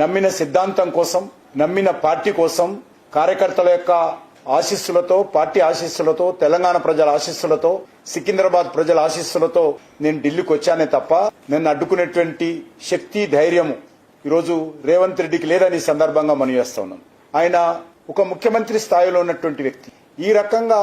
నమ్మిన సిద్ధాంతం కోసం, నమ్మిన పార్టీ కోసం, కార్యకర్తల యొక్క ఆశీస్సులతో, పార్టీ ఆశీస్సులతో, తెలంగాణ ప్రజల ఆశీస్సులతో, సికింద్రాబాద్ ప్రజల ఆశీస్సులతో నేను ఢిల్లీకి వచ్చానే తప్ప నన్ను అడ్డుకునేటువంటి శక్తి, ధైర్యము ఈరోజు రేవంత్ రెడ్డికి లేదని సందర్భంగా మనం చేస్తా ఉన్నాం. ఆయన ఒక ముఖ్యమంత్రి స్థాయిలో ఉన్నటువంటి వ్యక్తి ఈ రకంగా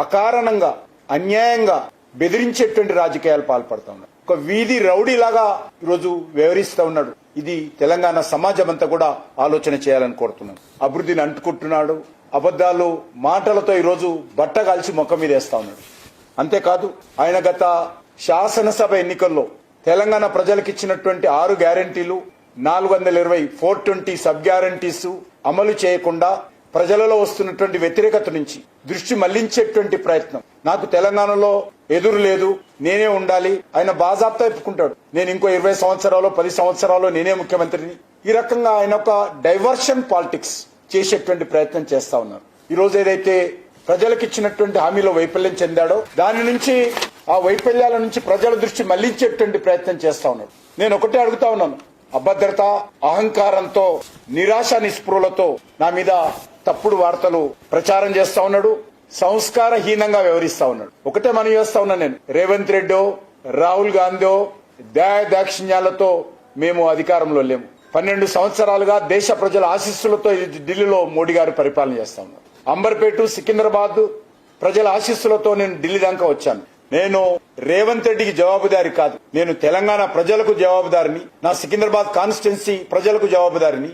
అకారణంగా, అన్యాయంగా బెదిరించేటువంటి రాజకీయాలు పాల్పడతా ఉన్నాడు. ఒక వీధి రౌడీలాగా ఈరోజు వ్యవహరిస్తా ఉన్నాడు. ఇది తెలంగాణ సమాజం అంతా కూడా ఆలోచన చేయాలని కోరుతున్నాను. అభివృద్ధిని అంటుకుంటున్నాడు. అబద్దాలు, మాటలతో ఈరోజు బట్ట కాల్చి మొక్క మీద వేస్తా ఉన్నాడు. అంతేకాదు ఆయన గత శాసనసభ ఎన్నికల్లో తెలంగాణ ప్రజలకు ఇచ్చినటువంటి 6 గ్యారంటీలు, 420 420 సబ్ గ్యారంటీస్ అమలు చేయకుండా ప్రజలలో వస్తున్నటువంటి వ్యతిరేకత నుంచి దృష్టి మళ్లించేటువంటి ప్రయత్నం. నాకు తెలంగాణలో ఎదురు లేదు, నేనే ఉండాలి, ఆయన బాజాప్తా చెప్పుకుంటాడు. నేను ఇంకో 20 సంవత్సరాలు 10 సంవత్సరాలు నేనే ముఖ్యమంత్రిని. ఈ రకంగా ఆయన ఒక డైవర్షన్ పాలిటిక్స్ చేసేటువంటి ప్రయత్నం చేస్తా ఉన్నారు. ఈ రోజు ఏదైతే ప్రజలకు ఇచ్చినటువంటి హామీలో వైఫల్యం చెందాడో దాని నుంచి, ఆ వైఫల్యాల నుంచి ప్రజల దృష్టి మళ్లించేటువంటి ప్రయత్నం చేస్తా ఉన్నాడు. నేను ఒకటే అడుగుతా ఉన్నాను, అభద్రత, అహంకారంతో, నిరాశ నిస్పృహలతో నా మీద తప్పుడు వార్తలు ప్రచారం చేస్తా ఉన్నాడు. సంస్కారహీనంగా వ్యవహరిస్తా ఉన్నాడు. ఒకటే మనం చేస్తా ఉన్నా, నేను రేవంత్ రెడ్డో, రాహుల్ గాంధీ దాక్షిణ్యాలతో మేము అధికారంలో లేము. 12 సంవత్సరాలుగా దేశ ప్రజల ఆశీస్సులతో ఢిల్లీలో మోడీ గారు పరిపాలన చేస్తా ఉన్నారు. అంబర్పేట, సికింద్రాబాద్ ప్రజల ఆశీస్సులతో నేను ఢిల్లీ దాకా వచ్చాను. నేను రేవంత్ రెడ్డికి జవాబుదారి కాదు, నేను తెలంగాణ ప్రజలకు జవాబుదారిని, నా సికింద్రాబాద్ కాన్స్టిట్యున్సీ ప్రజలకు జవాబుదారిని.